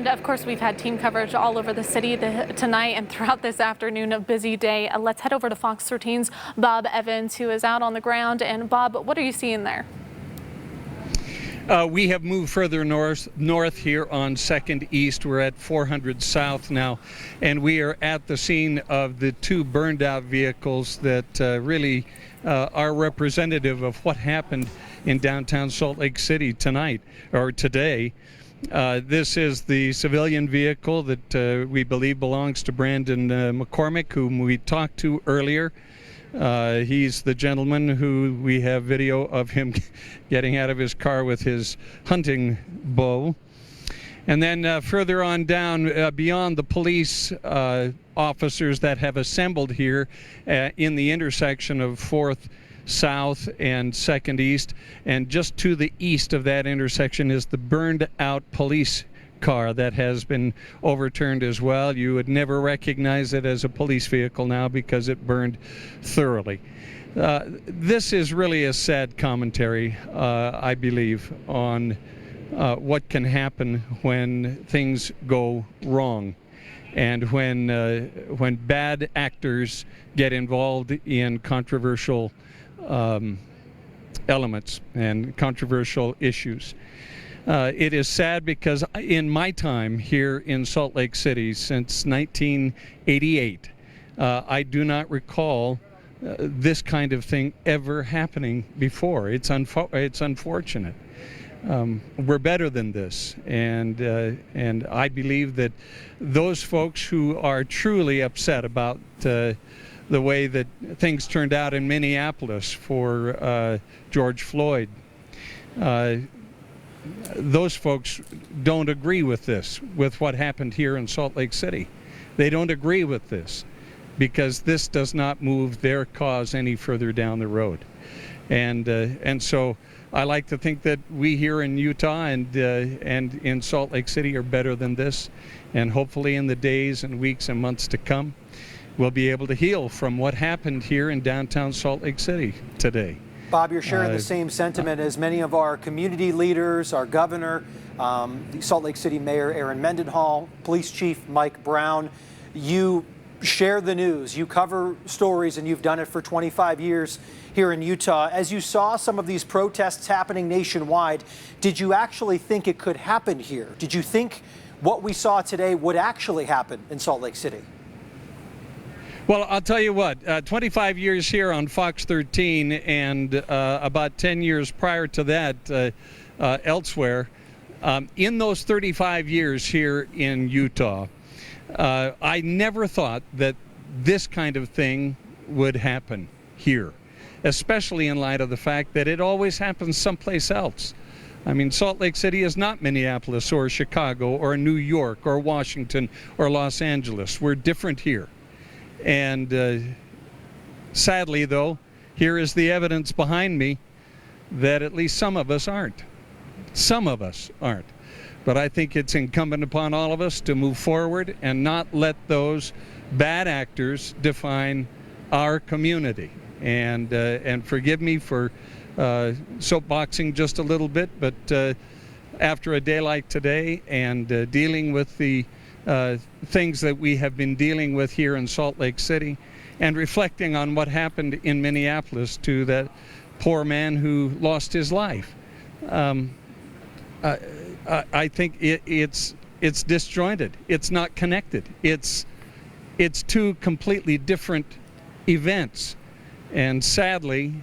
And of course, we've had team coverage all over the city tonight and throughout this afternoon, a busy day. Let's head over to Fox 13's Bob Evans, who is out on the ground. And Bob, what are you seeing there? We have moved further north here on 2nd East. We're at 400 South now, and we are at the scene of the two burned out vehicles that really are representative of what happened in downtown Salt Lake City tonight, or today. This is the civilian vehicle that we believe belongs to Brandon McCormick, whom we talked to earlier. He's the gentleman who we have video of him getting out of his car with his hunting bow. And then further on down, beyond the police officers that have assembled here in the intersection of 4th South and 2nd East, and just to the east of that intersection is the burned out police car that has been overturned as well. You would never recognize it as a police vehicle now because it burned thoroughly. This is really a sad commentary, I believe, on what can happen when things go wrong and when bad actors get involved in controversial elements and controversial issues. It is sad because in my time here in Salt Lake City since 1988, I do not recall this kind of thing ever happening before. It's unfortunate. We're better than this, and I believe that those folks who are truly upset about the way that things turned out in Minneapolis for George Floyd, those folks don't agree with this, with what happened here in Salt Lake City. They don't agree with this because this does not move their cause any further down the road. And so I like to think that we here in Utah and in Salt Lake City are better than this, and hopefully in the days and weeks and months to come, we'll be able to heal from what happened here in downtown Salt Lake City today. Bob, you're sharing the same sentiment as many of our community leaders, our governor, the Salt Lake City Mayor Aaron Mendenhall, Police Chief Mike Brown. You share the news, you cover stories, and you've done it for 25 years here in Utah. As you saw some of these protests happening nationwide, did you actually think it could happen here? Did you think what we saw today would actually happen in Salt Lake City? Well, I'll tell you what, 25 years here on Fox 13 and about 10 years prior to that elsewhere, in those 35 years here in Utah, I never thought that this kind of thing would happen here, especially in light of the fact that it always happens someplace else. I mean, Salt Lake City is not Minneapolis or Chicago or New York or Washington or Los Angeles. We're different here. And sadly, though, here is the evidence behind me that at least some of us aren't. Some of us aren't. But I think it's incumbent upon all of us to move forward and not let those bad actors define our community. And forgive me for soapboxing just a little bit, but after a day like today and dealing with the things that we have been dealing with here in Salt Lake City and reflecting on what happened in Minneapolis to that poor man who lost his life. I think it's disjointed. It's not connected. It's two completely different events. And sadly,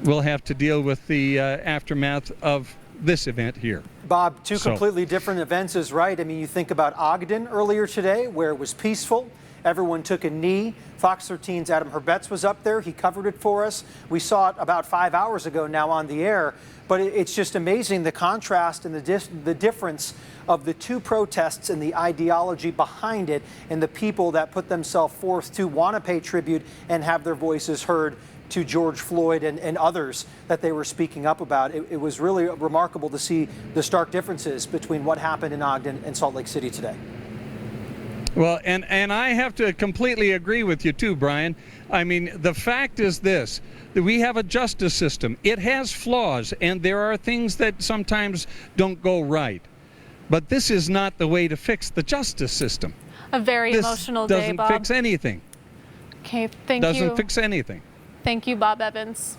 we'll have to deal with the aftermath of this event here. Bob, two completely different events is right. I mean, you think about Ogden earlier today, where it was peaceful. Everyone took a knee. Fox 13's Adam Herbetz was up there. He covered it for us. We saw it about 5 hours ago now on the air. But it's just amazing the contrast and the difference of the two protests and the ideology behind it and the people that put themselves forth to want to pay tribute and have their voices heard to George Floyd and others that they were speaking up about. It was really remarkable to see the stark differences between what happened in Ogden and Salt Lake City today. Well, and I have to completely agree with you too, Brian. I mean, the fact is this, that we have a justice system. It has flaws, and there are things that sometimes don't go right. But this is not the way to fix the justice system. A very emotional day, Bob. Doesn't fix anything. Okay, thank you. Doesn't fix anything. Thank you, Bob Evans.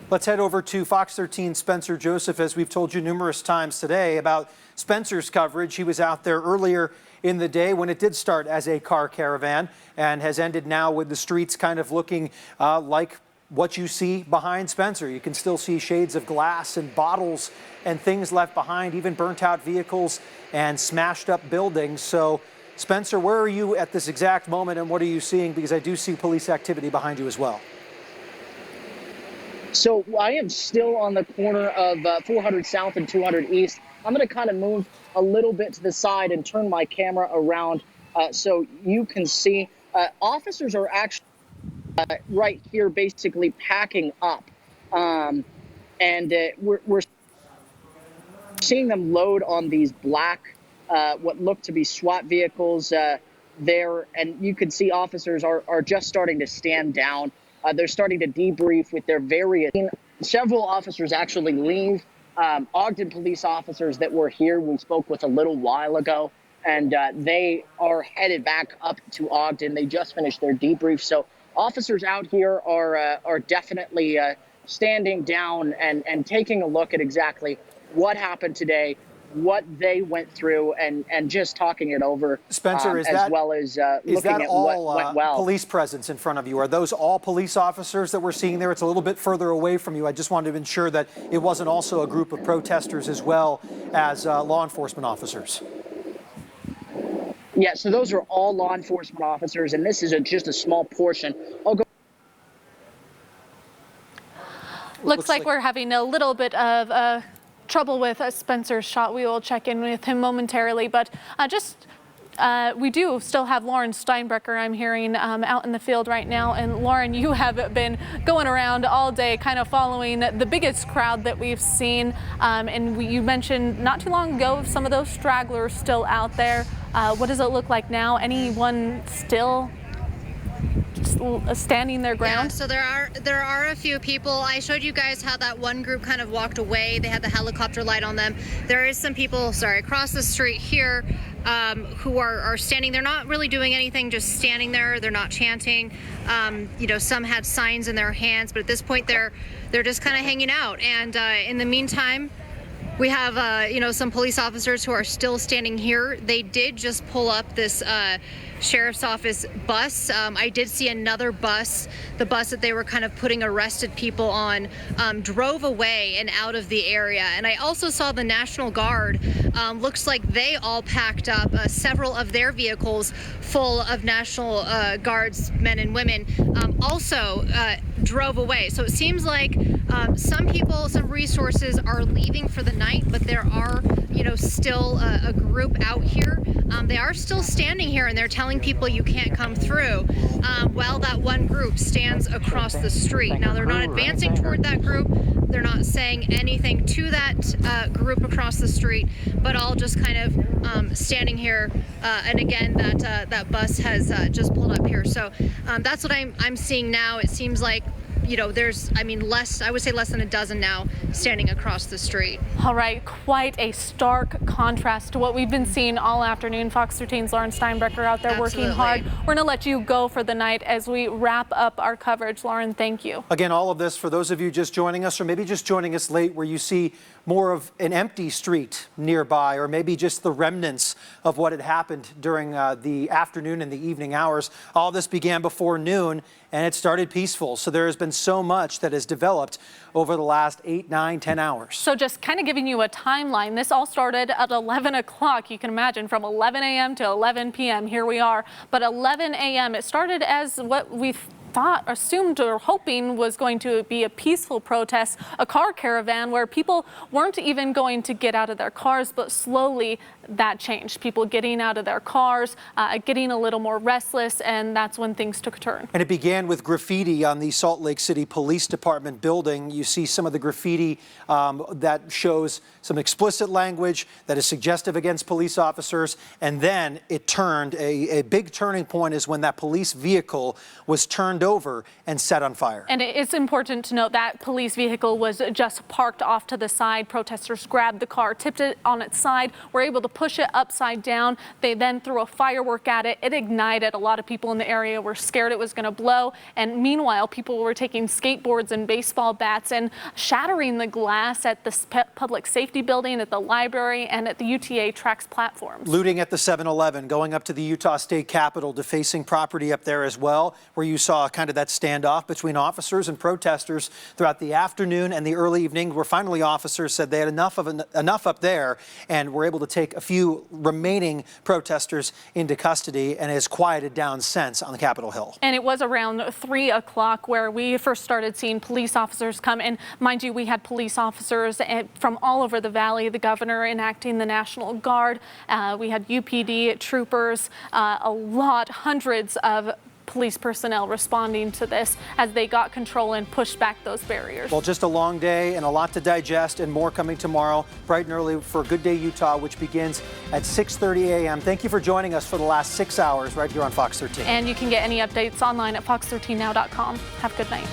Let's head over to Fox 13's Spencer Joseph. As we've told you numerous times today about Spencer's coverage, he was out there earlier in the day when it did start as a car caravan and has ended now with the streets kind of looking like what you see behind Spencer. You can still see shades of glass and bottles and things left behind, even burnt out vehicles and smashed up buildings. So, Spencer, where are you at this exact moment and what are you seeing? Because I do see police activity behind you as well. So I am still on the corner of 400 South and 200 East. I'm going to kind of move a little bit to the side and turn my camera around so you can see. Officers are actually right here basically packing up. We're seeing them load on these black, what look to be SWAT vehicles there. And you can see officers are just starting to stand down. They're starting to debrief with their various. Several officers actually leave. Ogden police officers that were here, we spoke with a little while ago, and they are headed back up to Ogden. They just finished their debrief. So officers out here are definitely standing down and taking a look at exactly what happened today, what they went through, and just talking it over. Spencer, as well as looking at what went well. Police presence in front of you? Are those all police officers that we're seeing there? It's a little bit further away from you. I just wanted to ensure that it wasn't also a group of protesters as well as law enforcement officers. Yeah, so those are all law enforcement officers, and this is just a small portion. I'll go. Looks like we're having a little bit of trouble with Spencer's shot. We will check in with him momentarily, but we do still have Lauren Steinberger, I'm hearing, out in the field right now. And Lauren, you have been going around all day kind of following the biggest crowd that we've seen. You mentioned not too long ago some of those stragglers still out there. What does it look like now? Anyone still standing their ground? Yeah, so there are a few people. I showed you guys how that one group kind of walked away. They had the helicopter light on them. There is some people, across the street here who are standing. They're not really doing anything, just standing there. They're not chanting. Some had signs in their hands, but at this point they're just kind of hanging out. And in the meantime, we have, some police officers who are still standing here. They did just pull up this sheriff's office bus. I did see another bus, the bus that they were kind of putting arrested people on, drove away and out of the area. And I also saw the National Guard. Looks like they all packed up several of their vehicles full of National Guards men and women also drove away. So it seems like some people, some resources are leaving for the night, but there are, still a group out here. They are still standing here and they're telling people you can't come through while that one group stands across the street. Now, they're not advancing toward that group. They're not saying anything to that group across the street, but all just kind of standing here. And again, that bus has just pulled up here. So that's what I'm seeing now. It seems like there's, I would say less than a dozen now standing across the street. All right, quite a stark contrast to what we've been seeing all afternoon. Fox 13's Lauren Steinberger out there working hard. We're going to let you go for the night as we wrap up our coverage. Lauren, thank you. Again, all of this for those of you just joining us or maybe just joining us late where you see more of an empty street nearby or maybe just the remnants of what had happened during the afternoon and the evening hours. All this began before noon and it started peaceful. So there has been so much that has developed over the last 8, 9, 10 hours. So just kind of giving you a timeline, this all started at 11 o'clock. You can imagine from 11 a.m. to 11 p.m. Here we are. But 11 a.m. it started as what we assumed or hoping was going to be a peaceful protest, a car caravan where people weren't even going to get out of their cars, but slowly that changed. People getting out of their cars, getting a little more restless, and that's when things took a turn. And it began with graffiti on the Salt Lake City Police Department building. You see some of the graffiti that shows some explicit language that is suggestive against police officers, and then it turned. A big turning point is when that police vehicle was turned over and set on fire. And it's important to note that police vehicle was just parked off to the side. Protesters grabbed the car, tipped it on its side, were able to push it upside down. They then threw a firework at it. It ignited. A lot of people in the area were scared it was going to blow. And meanwhile, people were taking skateboards and baseball bats and shattering the glass at the public safety building, at the library, and at the UTA tracks platforms. Looting at the 7-Eleven, going up to the Utah State Capitol, defacing property up there as well, where you saw kind of that standoff between officers and protesters throughout the afternoon and the early evening, where finally officers said they had enough up there and were able to take a few remaining protesters into custody, and has quieted down since on the Capitol Hill. And it was around 3 o'clock where we first started seeing police officers come. And mind you, we had police officers from all over the valley, the governor enacting the National Guard. We had UPD troopers, hundreds of police personnel responding to this as they got control and pushed back those barriers. Well, just a long day and a lot to digest, and more coming tomorrow, bright and early for Good Day Utah, which begins at 6:30 a.m. Thank you for joining us for the last 6 hours right here on Fox 13. And you can get any updates online at fox13now.com. Have a good night.